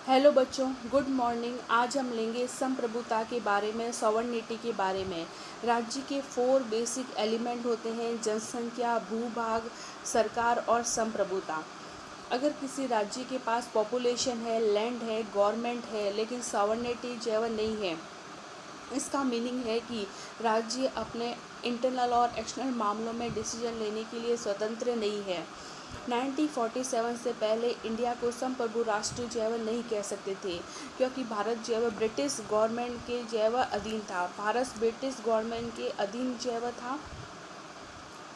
Hello बच्चों, good morning. आज हम लेंगे संप्रभुता के बारे में, सॉवरेनिटी के बारे में। राज्य के 4 बेसिक एलिमेंट होते हैं: जनसंख्या, भूभाग, सरकार और संप्रभुता। अगर किसी राज्य के पास पॉपुलेशन है, लैंड है, गवर्नमेंट है, लेकिन सॉवरेनिटी जो है वह नहीं है, इसका मीनिंग है कि राज्य अपने इंटरनल और एक्सटर्नल मामलों में डिसीजन लेने के लिए स्वतंत्र नहीं है। 1947 से पहले इंडिया को संप्रभु राष्ट्र जो है वह नहीं कह सकते थे, क्योंकि भारत जो है वह ब्रिटिश गवर्नमेंट के जो है वह अधीन था। भारत ब्रिटिश गवर्नमेंट के अधीन जो है वह था।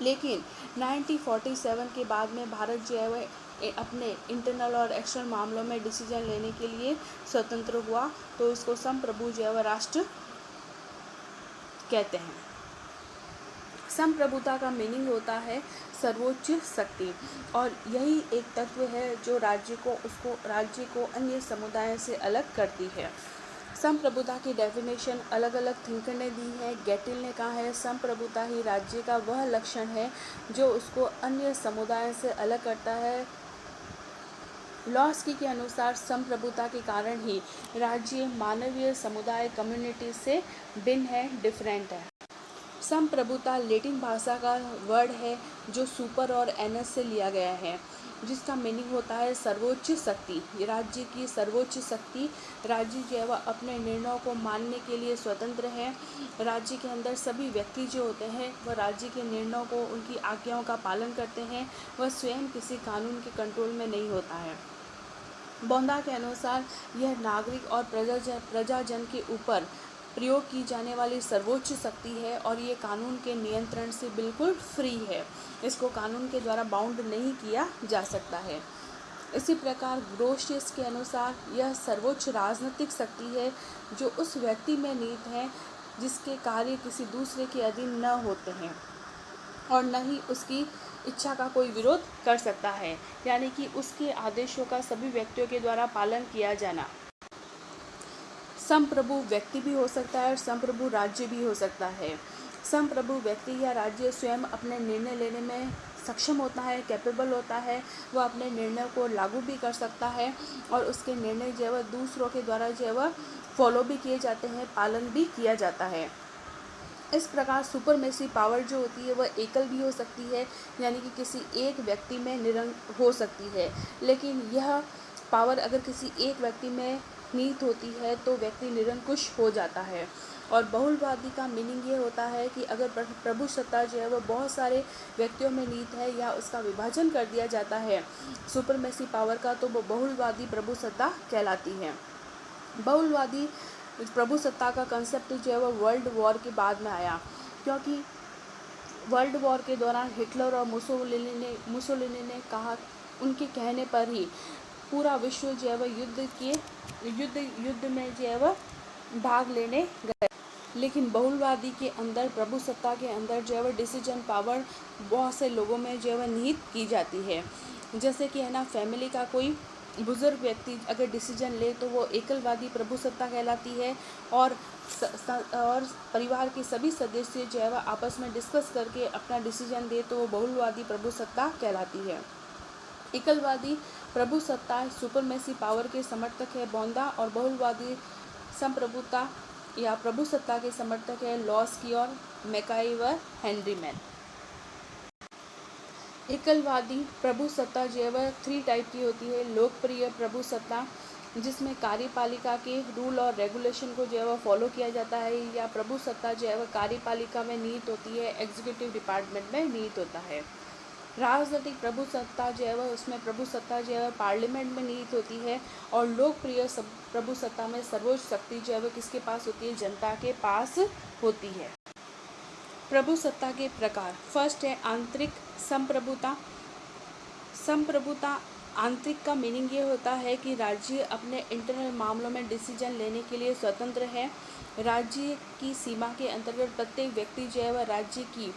लेकिन 1947 के बाद में भारत जो है वह अपने इंटरनल और एक्सटर्नल मामलों में डिसीजन लेने के लिए स्वतंत्र हुआ, तो इसको संप्रभु जो है वह राष्ट्र कहते हैं। संप्रभुता का मीनिंग होता है सर्वोच्च शक्ति, और यही एक तत्व है जो राज्य को अन्य समुदायों से अलग करती है। संप्रभुता की डेफिनेशन अलग अलग थिंकर ने दी है। गेटिल ने कहा है, संप्रभुता ही राज्य का वह लक्षण है जो उसको अन्य समुदायों से अलग करता है। लॉस्की के अनुसार संप्रभुता के कारण ही राज्य मानवीय समुदाय कम्युनिटी से भिन्न है, डिफरेंट है। संप्रभुता लैटिन भाषा का वर्ड है जो सुपर और एनस से लिया गया है, जिसका मीनिंग होता है सर्वोच्च शक्ति। राज्य की सर्वोच्च शक्ति। राज्य जो है वह अपने निर्णयों को मानने के लिए स्वतंत्र है। राज्य के अंदर सभी व्यक्ति जो होते हैं वह राज्य के निर्णयों को, उनकी आज्ञाओं का पालन करते हैं। वह स्वयं किसी कानून के कंट्रोल में नहीं होता है। बोंदा के अनुसार यह नागरिक और प्रजाजन के ऊपर प्रयोग की जाने वाली सर्वोच्च शक्ति है, और ये कानून के नियंत्रण से बिल्कुल फ्री है। इसको कानून के द्वारा बाउंड नहीं किया जा सकता है। इसी प्रकार ग्रोशियस के अनुसार यह सर्वोच्च राजनीतिक शक्ति है जो उस व्यक्ति में निहित है जिसके कार्य किसी दूसरे के अधीन न होते हैं, और न ही उसकी इच्छा का कोई विरोध कर सकता है, यानी कि उसके आदेशों का सभी व्यक्तियों के द्वारा पालन किया जाना। संप्रभु व्यक्ति भी हो सकता है और संप्रभु राज्य भी हो सकता है। संप्रभु व्यक्ति या राज्य स्वयं अपने निर्णय लेने में सक्षम होता है, कैपेबल होता है। वह अपने निर्णय को लागू भी कर सकता है, और उसके निर्णय जो है वह दूसरों के द्वारा जो है वह फॉलो भी किए जाते हैं, पालन भी किया जाता है। इस प्रकार सुपरमेसी पावर जो होती है वह एकल भी हो सकती है, यानी कि किसी एक व्यक्ति में निरंक हो सकती है। लेकिन यह पावर अगर किसी एक व्यक्ति में निहित होती है तो व्यक्ति निरंकुश हो जाता है। और बहुलवादी का मीनिंग ये होता है कि अगर प्रभु सत्ता जो है वह बहुत सारे व्यक्तियों में निहित है या उसका विभाजन कर दिया जाता है सुपरमेसी पावर का, तो वो बहुलवादी प्रभु सत्ता कहलाती है। बहुलवादी प्रभु सत्ता का कंसेप्ट जो है वह वर्ल्ड वॉर के बाद में आया, क्योंकि वर्ल्ड वॉर के दौरान हिटलर और मुसोलिनी ने कहा, उनके कहने पर ही पूरा विश्व जो है वह युद्ध में जो है वह भाग लेने गए। लेकिन बहुलवादी के अंदर, प्रभु सत्ता के अंदर जो है वह डिसीजन पावर बहुत से लोगों में जो है वह निहित की जाती है। जैसे कि है ना, फैमिली का कोई बुजुर्ग व्यक्ति अगर डिसीजन ले तो वो एकलवादी प्रभु सत्ता कहलाती है, और परिवार के सभी सदस्य जो है वह आपस में डिस्कस करके अपना डिसीजन दे तो वो बहुलवादी प्रभु सत्ता कहलाती है। एकलवादी प्रभु सत्ता सुपरमेसी पावर के समर्थक है बोंदा, और बहुलवादी संप्रभुता या प्रभु सत्ता के समर्थक है लॉस्की और मैकाइवर हेनरीमैन। एकलवादी प्रभु सत्ता जो है वह 3 टाइप की होती है। लोकप्रिय प्रभु सत्ता, जिसमें कार्यपालिका के रूल और रेगुलेशन को जो है वह फॉलो किया जाता है, या प्रभु सत्ता जो है वह कार्यपालिका में निहित होती है, एग्जीक्यूटिव डिपार्टमेंट में निहित होता है। राजनीतिक प्रभु सत्ता जो है वह, उसमें प्रभु सत्ता जो है वह पार्लियामेंट में निहित होती है, और लोकप्रिय प्रभु सत्ता में सर्वोच्च शक्ति जो है वह किसके पास होती है? जनता के पास होती है। प्रभु सत्ता के प्रकार, फर्स्ट है आंतरिक संप्रभुता। संप्रभुता आंतरिक का मीनिंग ये होता है कि राज्य अपने इंटरनल मामलों में डिसीजन लेने के लिए स्वतंत्र है। राज्य की सीमा के अंतर्गत प्रत्येक व्यक्ति जो है वह राज्य की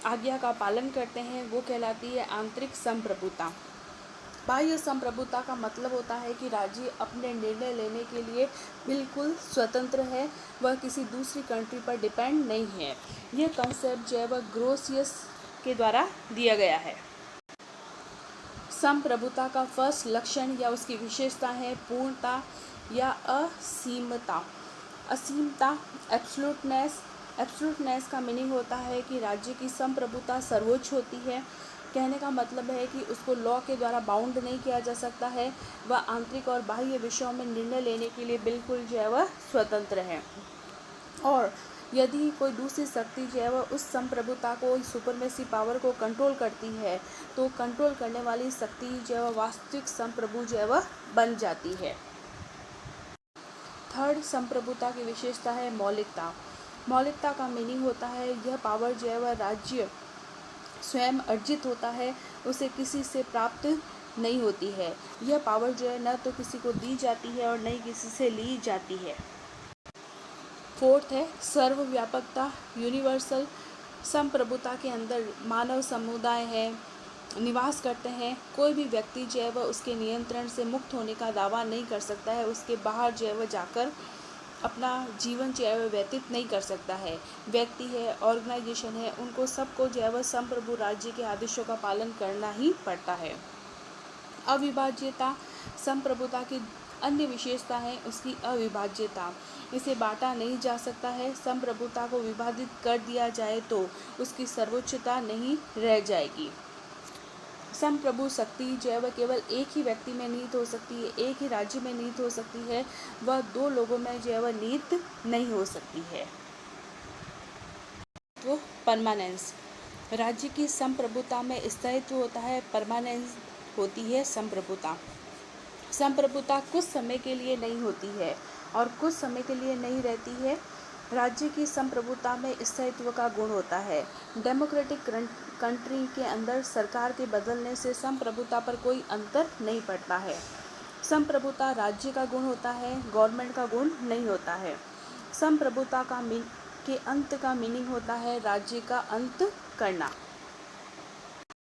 आज्ञा का पालन करते हैं, वो कहलाती है आंतरिक संप्रभुता। बाह्य संप्रभुता का मतलब होता है कि राज्य अपने निर्णय लेने के लिए बिल्कुल स्वतंत्र है, वह किसी दूसरी कंट्री पर डिपेंड नहीं है। यह कंसेप्ट जो है वह ग्रोशियस के द्वारा दिया गया है। संप्रभुता का फर्स्ट लक्षण या उसकी विशेषता है पूर्णता या असीमता। असीमता, एब्सोल्यूटनेस। एब्सोल्यूटनेस का मीनिंग होता है कि राज्य की संप्रभुता सर्वोच्च होती है। कहने का मतलब है कि उसको लॉ के द्वारा बाउंड नहीं किया जा सकता है। वह आंतरिक और बाह्य विषयों में निर्णय लेने के लिए बिल्कुल जो है वह स्वतंत्र है। और यदि कोई दूसरी शक्ति जो है वह उस संप्रभुता को, सुपरमेसी पावर को कंट्रोल करती है, तो कंट्रोल करने वाली शक्ति जो है वह वास्तविक संप्रभु जो है वह बन जाती है। थर्ड, संप्रभुता की विशेषता है मौलिकता। मौलिकता का मीनिंग होता है यह पावर जो है वह राज्य स्वयं अर्जित होता है, उसे किसी से प्राप्त नहीं होती है। यह पावर जो है न तो किसी को दी जाती है और न ही किसी से ली जाती है। फोर्थ है सर्वव्यापकता, यूनिवर्सल। संप्रभुता के अंदर मानव समुदाय है, निवास करते हैं। कोई भी व्यक्ति जो है वह उसके नियंत्रण से मुक्त होने का दावा नहीं कर सकता है। उसके बाहर जो है वह जाकर अपना जीवन जो है वह व्यतीत नहीं कर सकता है। व्यक्ति है, ऑर्गेनाइजेशन है, उनको सबको जो है वह संप्रभु राज्य के आदेशों का पालन करना ही पड़ता है। अविभाज्यता, संप्रभुता की अन्य विशेषता है उसकी अविभाज्यता। इसे बांटा नहीं जा सकता है। संप्रभुता को विभाजित कर दिया जाए तो उसकी सर्वोच्चता नहीं रह जाएगी। संप्रभु शक्ति जो है वह केवल एक ही व्यक्ति में निहित हो सकती है, एक ही राज्य में निहित हो सकती है, वह दो लोगों में जो है वह निहित नहीं हो सकती है। तो परमानेंस, राज्य की संप्रभुता में स्थायित्व होता है, परमानेंस होती है संप्रभुता। संप्रभुता कुछ समय के लिए नहीं होती है और कुछ समय के लिए नहीं रहती है। राज्य की संप्रभुता में स्थायित्व का गुण होता है। डेमोक्रेटिक कंट्री के अंदर सरकार के बदलने से संप्रभुता पर कोई अंतर नहीं पड़ता है। संप्रभुता राज्य का गुण होता है, गवर्नमेंट का गुण नहीं होता है। संप्रभुता के अंत का मीनिंग होता है राज्य का अंत करना।